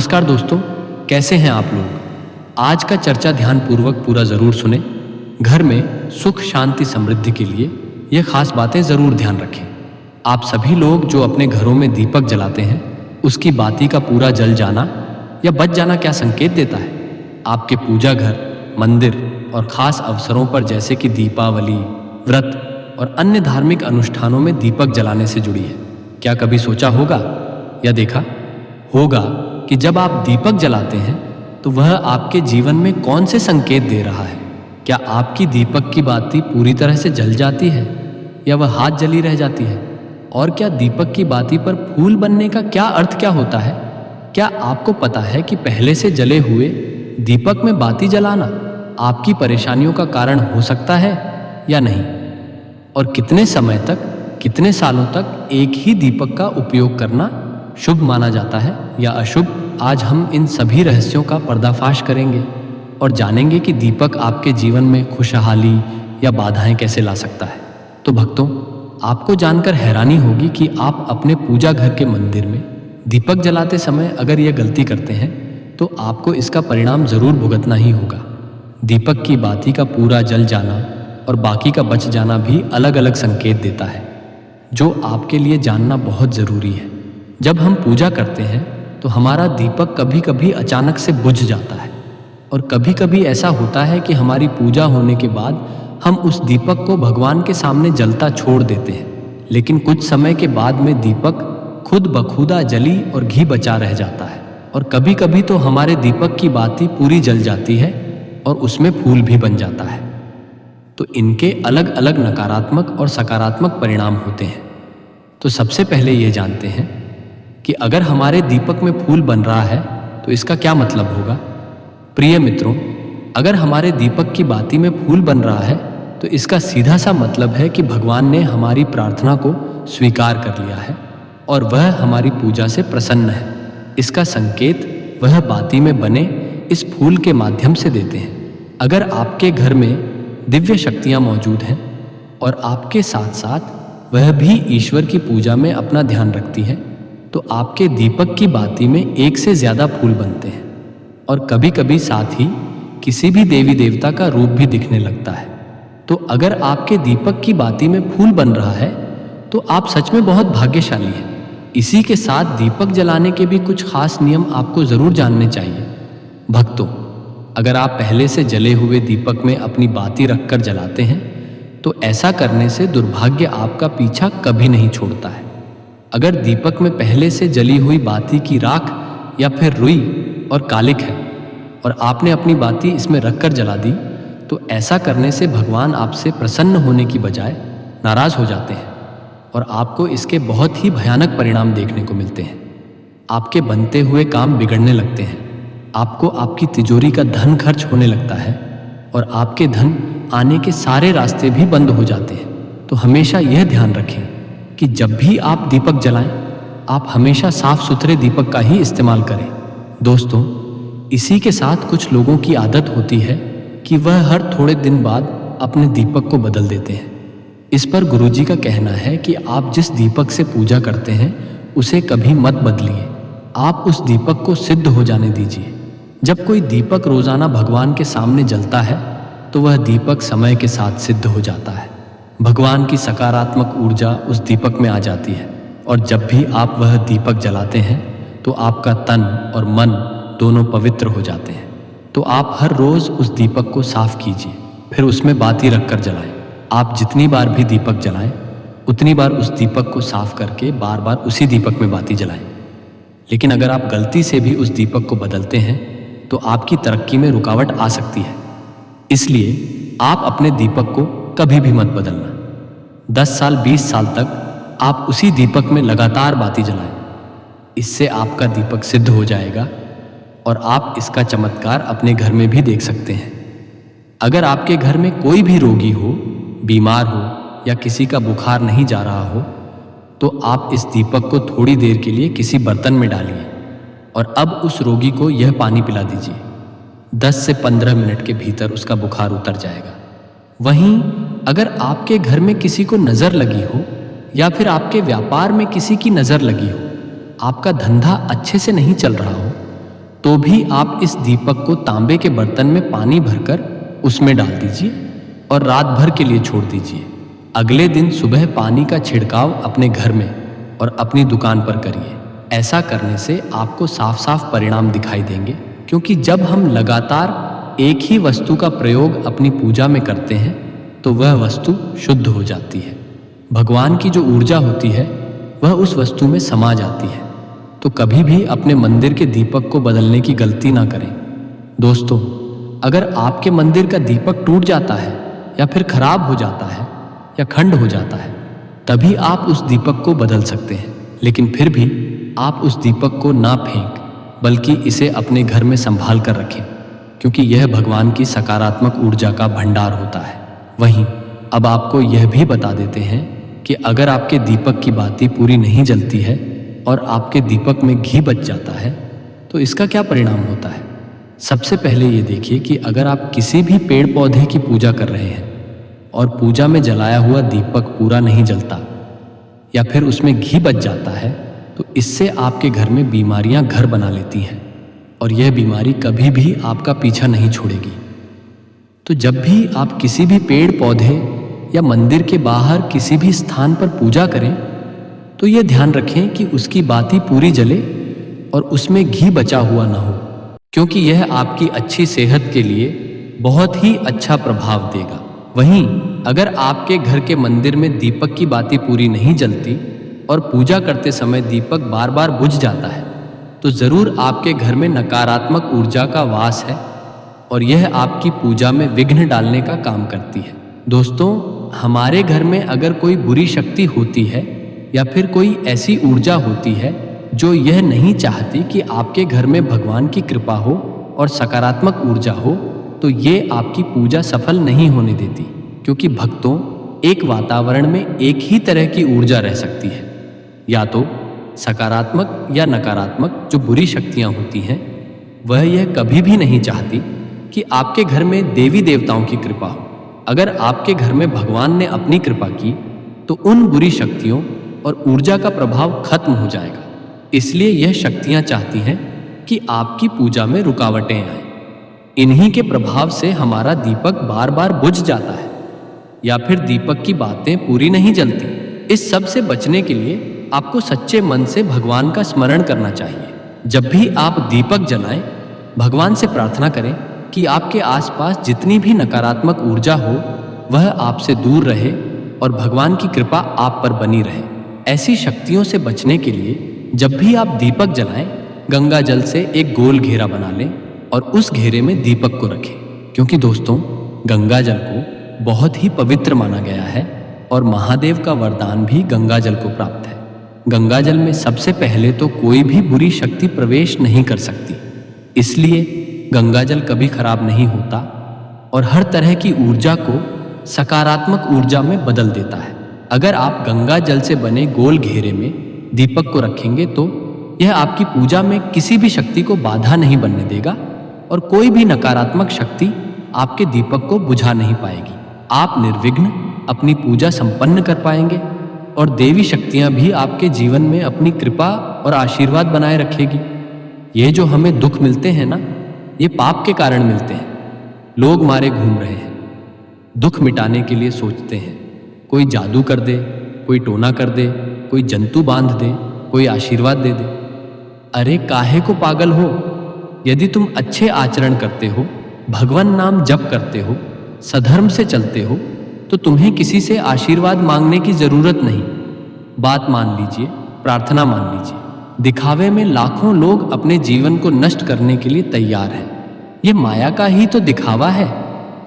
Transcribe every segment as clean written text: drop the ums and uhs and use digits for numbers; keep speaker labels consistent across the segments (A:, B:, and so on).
A: नमस्कार दोस्तों, कैसे हैं आप लोग। आज का चर्चा ध्यानपूर्वक पूरा जरूर सुने। घर में सुख शांति समृद्धि के लिए ये खास बातें जरूर ध्यान रखें। आप सभी लोग जो अपने घरों में दीपक जलाते हैं, उसकी बाती का पूरा जल जाना या बच जाना क्या संकेत देता है। आपके पूजा घर, मंदिर और खास अवसरों पर जैसे कि दीपावली, व्रत और अन्य धार्मिक अनुष्ठानों में दीपक जलाने से जुड़ी है। क्या कभी सोचा होगा या देखा होगा कि जब आप दीपक जलाते हैं तो वह आपके जीवन में कौन से संकेत दे रहा है। क्या आपकी दीपक की बाती पूरी तरह से जल जाती है या वह हाथ जली रह जाती है। और क्या दीपक की बाती पर फूल बनने का क्या अर्थ क्या होता है। क्या आपको पता है कि पहले से जले हुए दीपक में बाती जलाना आपकी परेशानियों का कारण हो सकता है या नहीं, और कितने समय तक, कितने सालों तक एक ही दीपक का उपयोग करना शुभ माना जाता है या अशुभ। आज हम इन सभी रहस्यों का पर्दाफाश करेंगे और जानेंगे कि दीपक आपके जीवन में खुशहाली या बाधाएं कैसे ला सकता है। तो भक्तों, आपको जानकर हैरानी होगी कि आप अपने पूजा घर के मंदिर में दीपक जलाते समय अगर यह गलती करते हैं तो आपको इसका परिणाम जरूर भुगतना ही होगा। दीपक की बाती का पूरा जल जाना और बाकी का बच जाना भी अलग अलग संकेत देता है, जो आपके लिए जानना बहुत जरूरी है। जब हम पूजा करते हैं तो हमारा दीपक कभी कभी अचानक से बुझ जाता है, और कभी कभी ऐसा होता है कि हमारी पूजा होने के बाद हम उस दीपक को भगवान के सामने जलता छोड़ देते हैं, लेकिन कुछ समय के बाद में दीपक खुद बखुदा जली और घी बचा रह जाता है। और कभी कभी तो हमारे दीपक की बाती पूरी जल जाती है और उसमें फूल भी बन जाता है। तो इनके अलग अलग नकारात्मक और सकारात्मक परिणाम होते हैं। तो सबसे पहले ये जानते हैं कि अगर हमारे दीपक में फूल बन रहा है तो इसका क्या मतलब होगा। प्रिय मित्रों, अगर हमारे दीपक की बाती में फूल बन रहा है तो इसका सीधा सा मतलब है कि भगवान ने हमारी प्रार्थना को स्वीकार कर लिया है और वह हमारी पूजा से प्रसन्न है। इसका संकेत वह बाती में बने इस फूल के माध्यम से देते हैं। अगर आपके घर में दिव्य शक्तियां मौजूद हैं और आपके साथ साथ वह भी ईश्वर की पूजा में अपना ध्यान रखती हैं, तो आपके दीपक की बाती में एक से ज्यादा फूल बनते हैं और कभी कभी साथ ही किसी भी देवी देवता का रूप भी दिखने लगता है। तो अगर आपके दीपक की बाती में फूल बन रहा है तो आप सच में बहुत भाग्यशाली हैं। इसी के साथ दीपक जलाने के भी कुछ खास नियम आपको जरूर जानने चाहिए। भक्तों, अगर आप पहले से जले हुए दीपक में अपनी बाती रखकर जलाते हैं तो ऐसा करने से दुर्भाग्य आपका पीछा कभी नहीं छोड़ता है। अगर दीपक में पहले से जली हुई बाती की राख या फिर रुई और कालिक है और आपने अपनी बाती इसमें रखकर जला दी, तो ऐसा करने से भगवान आपसे प्रसन्न होने की बजाय नाराज हो जाते हैं और आपको इसके बहुत ही भयानक परिणाम देखने को मिलते हैं। आपके बनते हुए काम बिगड़ने लगते हैं, आपको आपकी तिजोरी का धन खर्च होने लगता है और आपके धन आने के सारे रास्ते भी बंद हो जाते हैं। तो हमेशा यह ध्यान रखें कि जब भी आप दीपक जलाएं, आप हमेशा साफ सुथरे दीपक का ही इस्तेमाल करें। दोस्तों, इसी के साथ कुछ लोगों की आदत होती है कि वह हर थोड़े दिन बाद अपने दीपक को बदल देते हैं। इस पर गुरुजी का कहना है कि आप जिस दीपक से पूजा करते हैं उसे कभी मत बदलिए, आप उस दीपक को सिद्ध हो जाने दीजिए। जब कोई दीपक रोजाना भगवान के सामने जलता है तो वह दीपक समय के साथ सिद्ध हो जाता है। भगवान की सकारात्मक ऊर्जा उस दीपक में आ जाती है और जब भी आप वह दीपक जलाते हैं तो आपका तन और मन दोनों पवित्र हो जाते हैं। तो आप हर रोज उस दीपक को साफ कीजिए, फिर उसमें बाती रखकर जलाएं। आप जितनी बार भी दीपक जलाएं, उतनी बार उस दीपक को साफ करके बार बार उसी दीपक में बाती जलाएं। लेकिन अगर आप गलती से भी उस दीपक को बदलते हैं तो आपकी तरक्की में रुकावट आ सकती है। इसलिए आप अपने दीपक को कभी भी मत बदलना। 10 साल 20 साल तक आप उसी दीपक में लगातार बाती जलाएं। इससे आपका दीपक सिद्ध हो जाएगा और आप इसका चमत्कार अपने घर में भी देख सकते हैं। अगर आपके घर में कोई भी रोगी हो, बीमार हो या किसी का बुखार नहीं जा रहा हो, तो आप इस दीपक को थोड़ी देर के लिए किसी बर्तन में डालिए और अब उस रोगी को यह पानी पिला दीजिए। 10 से 15 मिनट के भीतर उसका बुखार उतर जाएगा। वहीं अगर आपके घर में किसी को नजर लगी हो या फिर आपके व्यापार में किसी की नजर लगी हो, आपका धंधा अच्छे से नहीं चल रहा हो, तो भी आप इस दीपक को तांबे के बर्तन में पानी भरकर उसमें डाल दीजिए और रात भर के लिए छोड़ दीजिए। अगले दिन सुबह पानी का छिड़काव अपने घर में और अपनी दुकान पर करिए। ऐसा करने से आपको साफ साफ परिणाम दिखाई देंगे, क्योंकि जब हम लगातार एक ही वस्तु का प्रयोग अपनी पूजा में करते हैं तो वह वस्तु शुद्ध हो जाती है। भगवान की जो ऊर्जा होती है वह उस वस्तु में समा जाती है। तो कभी भी अपने मंदिर के दीपक को बदलने की गलती ना करें। दोस्तों, अगर आपके मंदिर का दीपक टूट जाता है या फिर खराब हो जाता है या खंड हो जाता है, तभी आप उस दीपक को बदल सकते हैं। लेकिन फिर भी आप उस दीपक को ना फेंक, बल्कि इसे अपने घर में संभाल कर रखें, क्योंकि यह भगवान की सकारात्मक ऊर्जा का भंडार होता है। वहीं अब आपको यह भी बता देते हैं कि अगर आपके दीपक की बाती पूरी नहीं जलती है और आपके दीपक में घी बच जाता है तो इसका क्या परिणाम होता है। सबसे पहले ये देखिए कि अगर आप किसी भी पेड़ पौधे की पूजा कर रहे हैं और पूजा में जलाया हुआ दीपक पूरा नहीं जलता या फिर उसमें घी बच जाता है, तो इससे आपके घर में बीमारियां घर बना लेती हैं और यह बीमारी कभी भी आपका पीछा नहीं छोड़ेगी। तो जब भी आप किसी भी पेड़ पौधे या मंदिर के बाहर किसी भी स्थान पर पूजा करें तो यह ध्यान रखें कि उसकी बाती पूरी जले और उसमें घी बचा हुआ ना हो, क्योंकि यह आपकी अच्छी सेहत के लिए बहुत ही अच्छा प्रभाव देगा। वहीं अगर आपके घर के मंदिर में दीपक की बाती पूरी नहीं जलती और पूजा करते समय दीपक बार बार बुझ जाता है तो जरूर आपके घर में नकारात्मक ऊर्जा का वास है और यह आपकी पूजा में विघ्न डालने का काम करती है। दोस्तों, हमारे घर में अगर कोई बुरी शक्ति होती है या फिर कोई ऐसी ऊर्जा होती है जो यह नहीं चाहती कि आपके घर में भगवान की कृपा हो और सकारात्मक ऊर्जा हो, तो ये आपकी पूजा सफल नहीं होने देती, क्योंकि भक्तों, एक वातावरण में एक ही तरह की ऊर्जा रह सकती है, या तो सकारात्मक या नकारात्मक। जो बुरी शक्तियां होती हैं वह यह कभी भी नहीं चाहती कि आपके घर में देवी देवताओं की कृपा हो। अगर आपके घर में भगवान ने अपनी कृपा की तो उन बुरी शक्तियों और ऊर्जा का प्रभाव खत्म हो जाएगा। इसलिए यह शक्तियां चाहती हैं कि आपकी पूजा में रुकावटें आए। इन्हीं के प्रभाव से हमारा दीपक बार बार बुझ जाता है या फिर दीपक की बातें पूरी नहीं जलती। इस सब से बचने के लिए आपको सच्चे मन से भगवान का स्मरण करना चाहिए। जब भी आप दीपक जलाएं, भगवान से प्रार्थना करें कि आपके आसपास जितनी भी नकारात्मक ऊर्जा हो वह आपसे दूर रहे और भगवान की कृपा आप पर बनी रहे। ऐसी शक्तियों से बचने के लिए जब भी आप दीपक जलाएं, गंगा जल से एक गोल घेरा बना लें और उस घेरे में दीपक को रखें, क्योंकि दोस्तों, गंगा जल को बहुत ही पवित्र माना गया है और महादेव का वरदान भी गंगा जल को प्राप्त है। गंगा जल में सबसे पहले तो कोई भी बुरी शक्ति प्रवेश नहीं कर सकती, इसलिए गंगा जल कभी खराब नहीं होता और हर तरह की ऊर्जा को सकारात्मक ऊर्जा में बदल देता है। अगर आप गंगा जल से बने गोल घेरे में दीपक को रखेंगे तो यह आपकी पूजा में किसी भी शक्ति को बाधा नहीं बनने देगा और कोई भी नकारात्मक शक्ति आपके दीपक को बुझा नहीं पाएगी। आप निर्विघ्न अपनी पूजा संपन्न कर पाएंगे और देवी शक्तियां भी आपके जीवन में अपनी कृपा और आशीर्वाद बनाए रखेगी। ये जो हमें दुख मिलते हैं ना, ये पाप के कारण मिलते हैं। लोग मारे घूम रहे हैं, दुख मिटाने के लिए सोचते हैं, कोई जादू कर दे, कोई टोना कर दे, कोई जंतु बांध दे, कोई आशीर्वाद दे दे। अरे काहे को पागल हो? यदि तुम अच्छे आचरण करते हो, भगवान नाम जप करते हो, सधर्म से चलते हो, तो तुम्हें किसी से आशीर्वाद मांगने की जरूरत नहीं। बात मान लीजिए, प्रार्थना मान लीजिए। दिखावे में लाखों लोग अपने जीवन को नष्ट करने के लिए तैयार हैं। ये माया का ही तो दिखावा है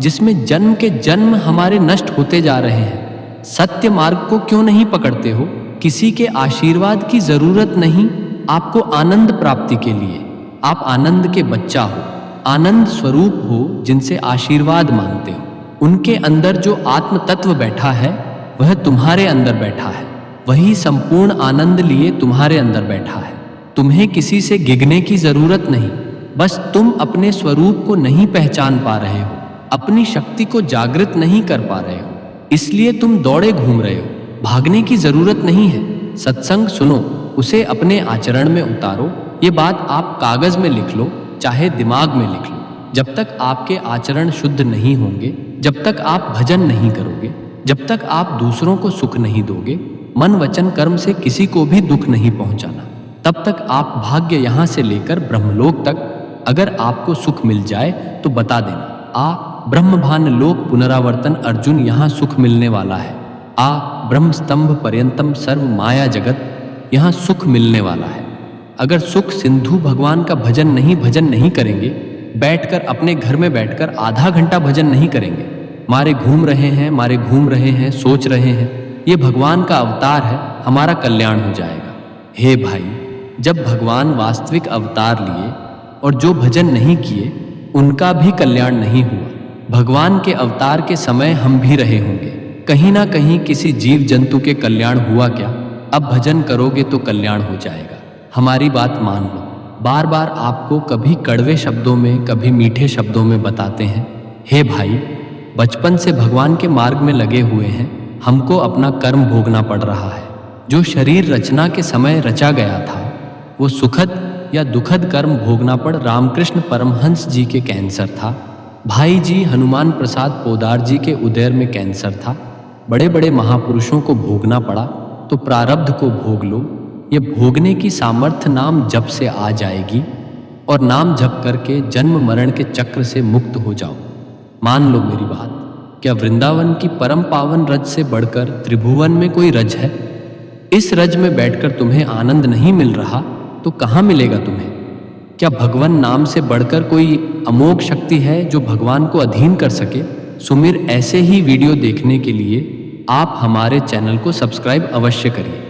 A: जिसमें जन्म के जन्म हमारे नष्ट होते जा रहे हैं। सत्य मार्ग को क्यों नहीं पकड़ते हो? किसी के आशीर्वाद की जरूरत नहीं आपको आनंद प्राप्ति के लिए। आप आनंद के बच्चा हो, आनंद स्वरूप हो, जिनसे आशीर्वाद मांगते हो। उनके अंदर जो आत्म तत्व बैठा है वह तुम्हारे अंदर बैठा है, वही संपूर्ण आनंद लिए तुम्हारे अंदर बैठा है। तुम्हें किसी से गिगने की जरूरत नहीं, बस तुम अपने स्वरूप को नहीं पहचान पा रहे हो, अपनी शक्ति को जागृत नहीं कर पा रहे हो, इसलिए तुम दौड़े घूम रहे हो। भागने की जरूरत नहीं है। सत्संग सुनो, उसे अपने आचरण में उतारो। ये बात आप कागज में लिख लो चाहे दिमाग में लिख लो। जब तक आपके आचरण शुद्ध नहीं होंगे, जब तक आप भजन नहीं करोगे, जब तक आप दूसरों को सुख नहीं दोगे, मन वचन कर्म से किसी को भी दुख नहीं पहुंचाना, तब तक आप भाग्य यहाँ से लेकर ब्रह्मलोक तक अगर आपको सुख मिल जाए तो बता देना। ब्रह्मभान लोक पुनरावर्तन अर्जुन यहाँ सुख मिलने वाला है। ब्रह्म स्तंभ पर्यंतम सर्व माया जगत यहाँ सुख मिलने वाला है। अगर सुख सिंधु भगवान का भजन नहीं करेंगे, बैठकर अपने घर में बैठकर आधा घंटा भजन नहीं करेंगे, मारे घूम रहे हैं, सोच रहे हैं ये भगवान का अवतार है, हमारा कल्याण हो जाएगा। हे भाई, जब भगवान वास्तविक अवतार लिए और जो भजन नहीं किए उनका भी कल्याण नहीं हुआ। भगवान के अवतार के समय हम भी रहे होंगे, कहीं ना कहीं किसी जीव जंतु के कल्याण हुआ क्या? अब भजन करोगे तो कल्याण हो जाएगा, हमारी बात मान लो। बार बार आपको कभी कड़वे शब्दों में, कभी मीठे शब्दों में बताते हैं, हे भाई, बचपन से भगवान के मार्ग में लगे हुए हैं, हमको अपना कर्म भोगना पड़ रहा है। जो शरीर रचना के समय रचा गया था, वो सुखद या दुखद कर्म भोगना पड़ रामकृष्ण परमहंस जी के कैंसर था, भाई जी हनुमान प्रसाद पोदार जी के उदर में कैंसर था। बड़े बड़े महापुरुषों को भोगना पड़ा, तो प्रारब्ध को भोग लो। ये भोगने की सामर्थ्य नाम जप से आ जाएगी और नाम जप करके जन्म मरण के चक्र से मुक्त हो जाओ। मान लो मेरी बात, क्या वृंदावन की परम पावन रज से बढ़कर त्रिभुवन में कोई रज है? इस रज में बैठकर तुम्हें आनंद नहीं मिल रहा तो कहाँ मिलेगा तुम्हें? क्या भगवान नाम से बढ़कर कोई अमोघ शक्ति है जो भगवान को अधीन कर सके? सुमिर ऐसे ही वीडियो देखने के लिए आप हमारे चैनल को सब्सक्राइब अवश्य करिए।